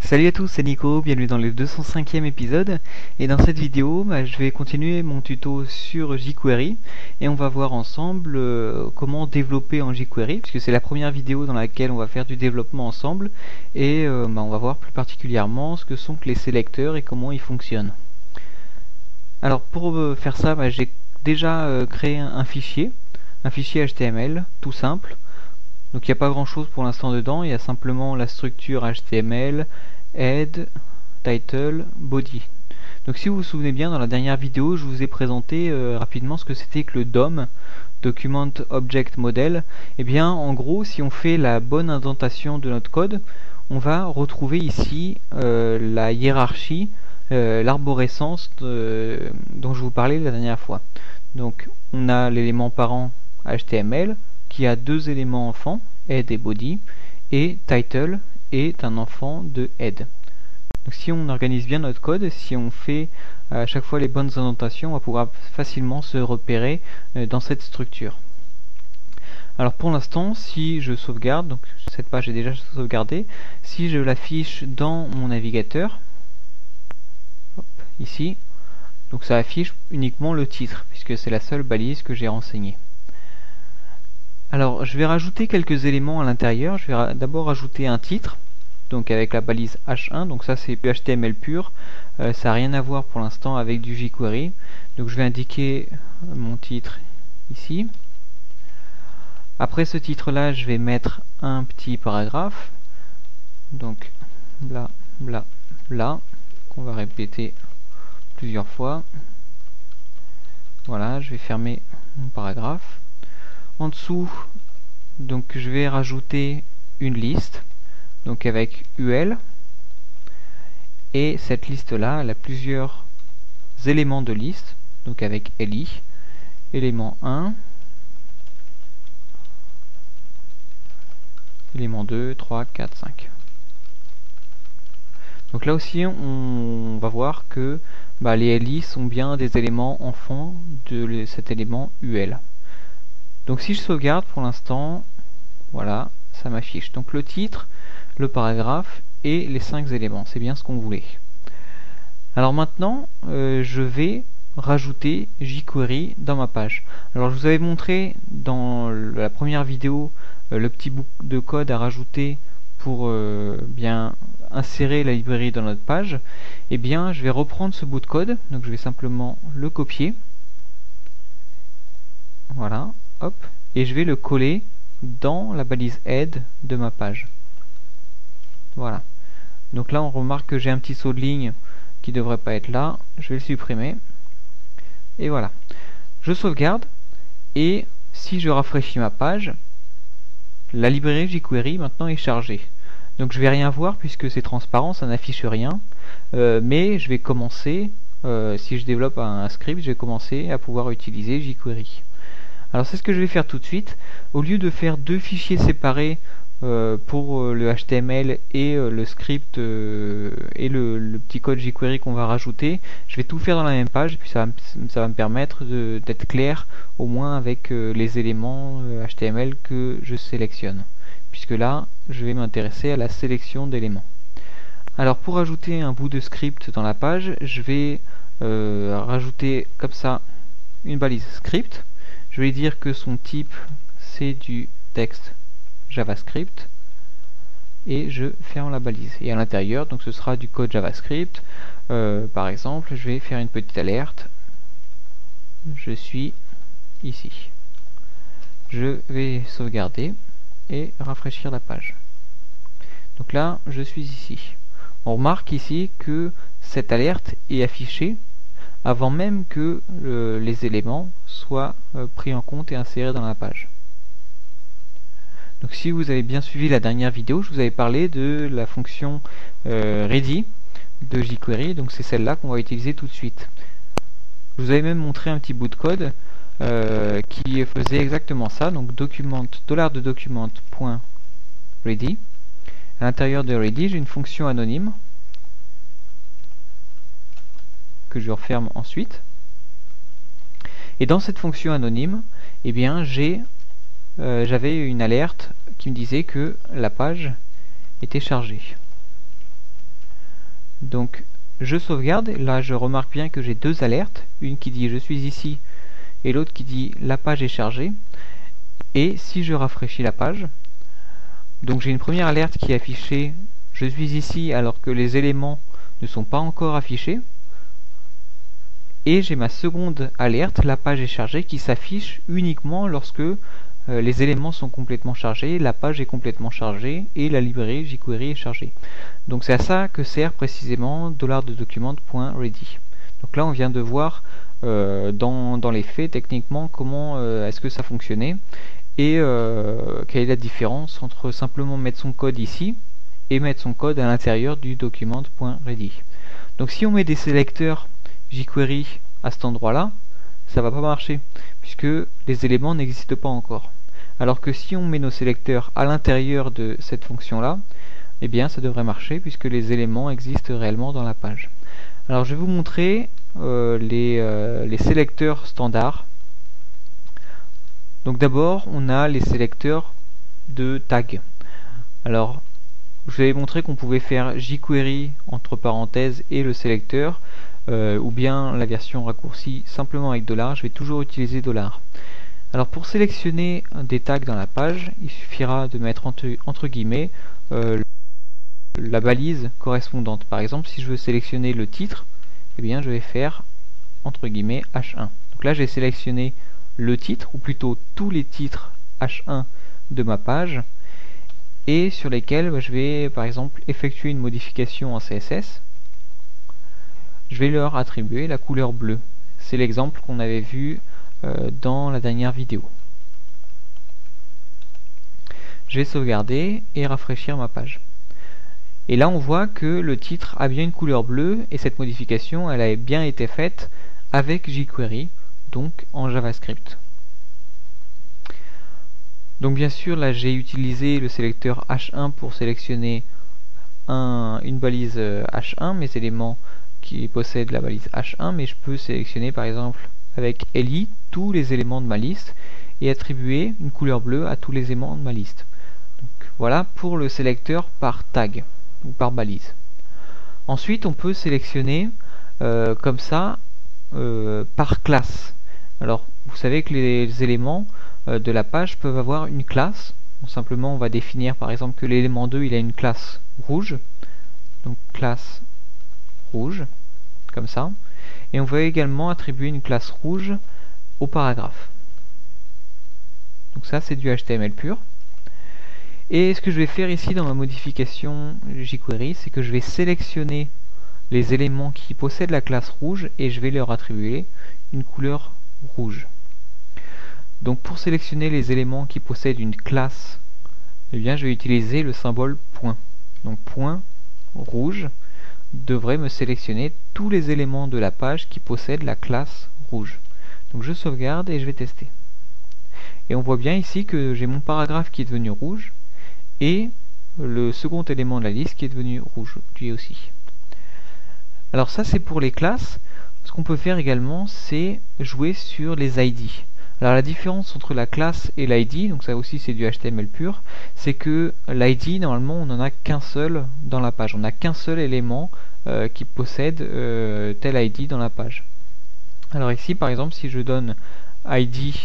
Salut à tous, c'est Nico, bienvenue dans le 205e épisode et dans cette vidéo je vais continuer mon tuto sur jQuery et on va voir ensemble comment développer en jQuery puisque c'est la première vidéo dans laquelle on va faire du développement ensemble et on va voir plus particulièrement ce que sont les sélecteurs et comment ils fonctionnent. Alors pour faire ça, j'ai déjà créé un fichier HTML tout simple. Donc il n'y a pas grand chose pour l'instant dedans, il y a simplement la structure HTML, head, title, body. Donc si vous vous souvenez bien, dans la dernière vidéo, je vous ai présenté rapidement ce que c'était que le DOM, Document Object Model. Et bien en gros, si on fait la bonne indentation de notre code, on va retrouver ici la hiérarchie, l'arborescence dont je vous parlais la dernière fois. Donc on a l'élément parent HTML, qui a deux éléments enfants, head et body, et title est un enfant de head. Donc si on organise bien notre code, si on fait à chaque fois les bonnes indentations, on va pouvoir facilement se repérer dans cette structure. Alors pour l'instant, si je sauvegarde, donc cette page est déjà sauvegardée, si je l'affiche dans mon navigateur, hop, ici, donc ça affiche uniquement le titre, puisque c'est la seule balise que j'ai renseignée. Alors je vais rajouter quelques éléments à l'intérieur. Je vais d'abord rajouter un titre, donc avec la balise H1, donc ça c'est du HTML pur, ça n'a rien à voir pour l'instant avec du jQuery. Donc je vais indiquer mon titre ici. Après ce titre là, je vais mettre un petit paragraphe, donc bla bla bla, qu'on va répéter plusieurs fois. Voilà, je vais fermer mon paragraphe. En dessous, donc je vais rajouter une liste, donc avec UL, et cette liste là, elle a plusieurs éléments de liste, donc avec LI, élément 1, élément 2, 3, 4, 5. Donc là aussi on va voir que les LI sont bien des éléments enfants de cet élément UL. Donc si je sauvegarde pour l'instant, voilà, ça m'affiche. Donc le titre, le paragraphe et les 5 éléments, c'est bien ce qu'on voulait. Alors maintenant, je vais rajouter jQuery dans ma page. Alors je vous avais montré dans la première vidéo le petit bout de code à rajouter pour bien insérer la librairie dans notre page. Et bien je vais reprendre ce bout de code, donc je vais simplement le copier. Voilà. Hop, et je vais le coller dans la balise head de ma page. Voilà. Donc là on remarque que j'ai un petit saut de ligne qui ne devrait pas être là. Je vais le supprimer. Et voilà. Je sauvegarde. Et si je rafraîchis ma page, la librairie jQuery maintenant est chargée. Donc je vais rien voir puisque c'est transparent, ça n'affiche rien. Mais je vais commencer, si je développe un script, je vais commencer à pouvoir utiliser jQuery. Alors c'est ce que je vais faire tout de suite. Au lieu de faire deux fichiers séparés pour le HTML et le script et le petit code jQuery qu'on va rajouter, je vais tout faire dans la même page et puis ça va me permettre d'être clair au moins avec les éléments HTML que je sélectionne. Puisque là, je vais m'intéresser à la sélection d'éléments. Alors pour ajouter un bout de script dans la page, je vais rajouter comme ça une balise script. Je vais dire que son type c'est du texte JavaScript et je ferme la balise. Et à l'intérieur, donc ce sera du code JavaScript. Par exemple, je vais faire une petite alerte. Je suis ici. Je vais sauvegarder et rafraîchir la page. Donc là, je suis ici. On remarque ici que cette alerte est affichée avant même que les éléments soient pris en compte et insérés dans la page. Donc si vous avez bien suivi la dernière vidéo, je vous avais parlé de la fonction ready de jQuery, donc c'est celle-là qu'on va utiliser tout de suite. Je vous avais même montré un petit bout de code qui faisait exactement ça, donc $document.ready. À l'intérieur de ready, j'ai une fonction anonyme que je referme ensuite. Et dans cette fonction anonyme, eh bien j'avais une alerte qui me disait que la page était chargée. Donc je sauvegarde, là je remarque bien que j'ai deux alertes, une qui dit je suis ici et l'autre qui dit la page est chargée. Et si je rafraîchis la page, donc j'ai une première alerte qui est affichée je suis ici alors que les éléments ne sont pas encore affichés. Et j'ai ma seconde alerte, la page est chargée, qui s'affiche uniquement lorsque les éléments sont complètement chargés, la page est complètement chargée et la librairie jQuery est chargée. Donc c'est à ça que sert précisément $document.ready. Donc là on vient de voir dans les faits techniquement comment est-ce que ça fonctionnait et quelle est la différence entre simplement mettre son code ici et mettre son code à l'intérieur du document.ready. Donc si on met des sélecteurs jQuery à cet endroit-là, ça va pas marcher puisque les éléments n'existent pas encore. Alors que si on met nos sélecteurs à l'intérieur de cette fonction-là, eh bien ça devrait marcher puisque les éléments existent réellement dans la page. Alors je vais vous montrer les sélecteurs standards. Donc d'abord on a les sélecteurs de tags. Alors je vous avais montré qu'on pouvait faire jQuery entre parenthèses et le sélecteur, ou bien la version raccourcie simplement avec $. Je vais toujours utiliser $. Alors pour sélectionner des tags dans la page, il suffira de mettre entre guillemets la balise correspondante. Par exemple, si je veux sélectionner le titre, eh bien je vais faire entre guillemets H1. Donc là j'ai sélectionné le titre, ou plutôt tous les titres H1 de ma page, et sur lesquels je vais par exemple effectuer une modification en CSS. Je vais leur attribuer la couleur bleue. C'est l'exemple qu'on avait vu dans la dernière vidéo. Je vais sauvegarder et rafraîchir ma page. Et là on voit que le titre a bien une couleur bleue et cette modification elle a bien été faite avec jQuery, donc en JavaScript. Donc bien sûr là j'ai utilisé le sélecteur H1 pour sélectionner une balise H1, mes éléments qui possèdent la balise H1, mais je peux sélectionner par exemple avec LI tous les éléments de ma liste et attribuer une couleur bleue à tous les éléments de ma liste. Donc voilà pour le sélecteur par tag ou par balise. Ensuite on peut sélectionner comme ça par classe. Alors vous savez que les éléments de la page peuvent avoir une classe. Donc, simplement on va définir par exemple que l'élément 2 il a une classe rouge, donc classe rouge comme ça, et on va également attribuer une classe rouge au paragraphe. Donc ça c'est du HTML pur. Et ce que je vais faire ici dans ma modification jQuery, c'est que je vais sélectionner les éléments qui possèdent la classe rouge et je vais leur attribuer une couleur rouge. Donc pour sélectionner les éléments qui possèdent une classe, eh bien je vais utiliser le symbole point. Donc point rouge devrait me sélectionner tous les éléments de la page qui possèdent la classe rouge. Donc je sauvegarde et je vais tester. Et on voit bien ici que j'ai mon paragraphe qui est devenu rouge et le second élément de la liste qui est devenu rouge lui aussi. Alors ça c'est pour les classes. Ce qu'on peut faire également c'est jouer sur les ID. Alors la différence entre la classe et l'ID, donc ça aussi c'est du HTML pur, c'est que l'ID normalement on n'en a qu'un seul dans la page, on n'a qu'un seul élément qui possède tel ID dans la page. Alors ici par exemple si je donne ID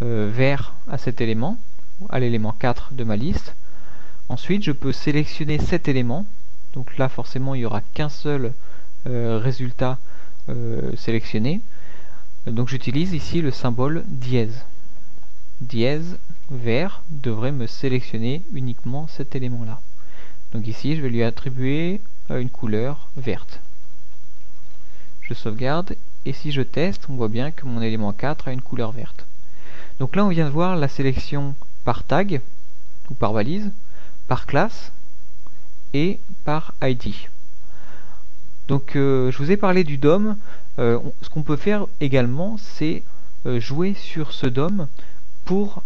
vert à cet élément, à l'élément 4 de ma liste, ensuite je peux sélectionner cet élément, donc là forcément il n'y aura qu'un seul résultat sélectionné. Donc j'utilise ici le symbole dièse. Dièse vert devrait me sélectionner uniquement cet élément-là. Donc ici je vais lui attribuer une couleur verte. Je sauvegarde et si je teste, on voit bien que mon élément 4 a une couleur verte. Donc là on vient de voir la sélection par tag ou par balise, par classe et par ID. Donc je vous ai parlé du DOM. Ce qu'on peut faire également, c'est jouer sur ce DOM pour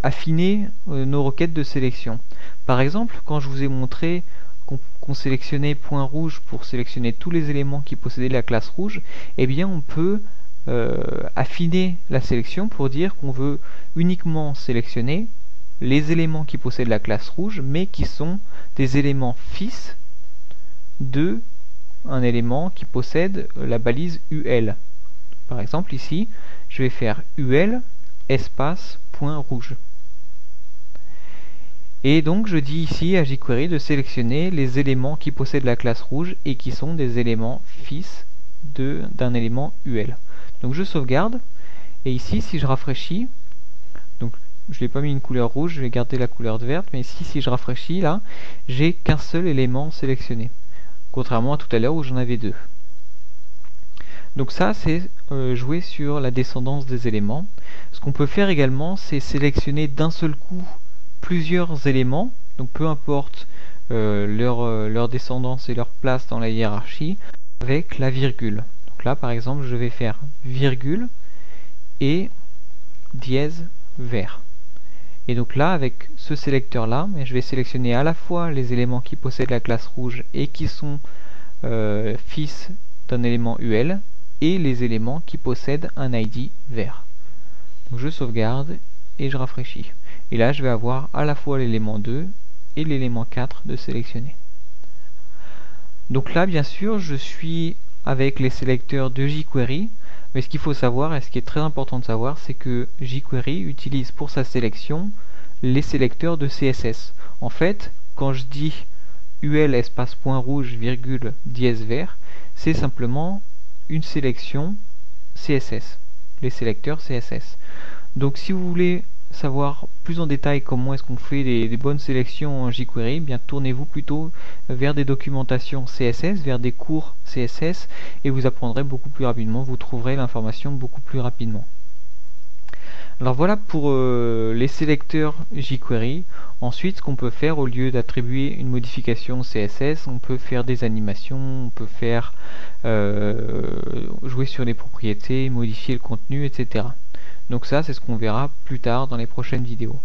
affiner nos requêtes de sélection. Par exemple, quand je vous ai montré qu'on sélectionnait point rouge pour sélectionner tous les éléments qui possédaient la classe rouge, eh bien on peut affiner la sélection pour dire qu'on veut uniquement sélectionner les éléments qui possèdent la classe rouge, mais qui sont des éléments fils de un élément qui possède la balise UL. Par exemple ici, je vais faire UL espace point rouge. Et donc je dis ici à jQuery de sélectionner les éléments qui possèdent la classe rouge et qui sont des éléments fils d'un élément UL. Donc je sauvegarde, et ici si je rafraîchis, donc je n'ai pas mis une couleur rouge, je vais garder la couleur verte, mais ici si je rafraîchis là, j'ai qu'un seul élément sélectionné, contrairement à tout à l'heure où j'en avais deux. Donc ça c'est jouer sur la descendance des éléments. Ce qu'on peut faire également, c'est sélectionner d'un seul coup plusieurs éléments, donc peu importe leur descendance et leur place dans la hiérarchie, avec la virgule. Donc là par exemple je vais faire virgule et dièse vert. Et donc là avec ce sélecteur là, je vais sélectionner à la fois les éléments qui possèdent la classe rouge et qui sont fils d'un élément UL, et les éléments qui possèdent un ID vert. Donc je sauvegarde et je rafraîchis. Et là, je vais avoir à la fois l'élément 2 et l'élément 4 de sélectionner. Donc là, bien sûr, je suis avec les sélecteurs de jQuery, mais ce qu'il faut savoir, et ce qui est très important de savoir, c'est que jQuery utilise pour sa sélection les sélecteurs de CSS. En fait, quand je dis UL espace point rouge virgule dièse vert, c'est simplement une sélection CSS, les sélecteurs CSS. Donc si vous voulez savoir plus en détail comment est-ce qu'on fait des bonnes sélections en jQuery, bien tournez-vous plutôt vers des documentations CSS, vers des cours CSS, et vous apprendrez beaucoup plus rapidement, vous trouverez l'information beaucoup plus rapidement. Alors voilà pour les sélecteurs jQuery. Ensuite, ce qu'on peut faire, au lieu d'attribuer une modification CSS, on peut faire des animations, on peut faire jouer sur les propriétés, modifier le contenu, etc. Donc ça, c'est ce qu'on verra plus tard dans les prochaines vidéos.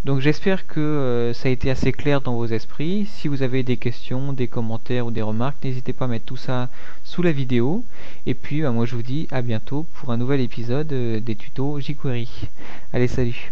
Donc j'espère que ça a été assez clair dans vos esprits. Si vous avez des questions, des commentaires ou des remarques, n'hésitez pas à mettre tout ça sous la vidéo. Et puis moi je vous dis à bientôt pour un nouvel épisode des tutos jQuery. Allez, salut!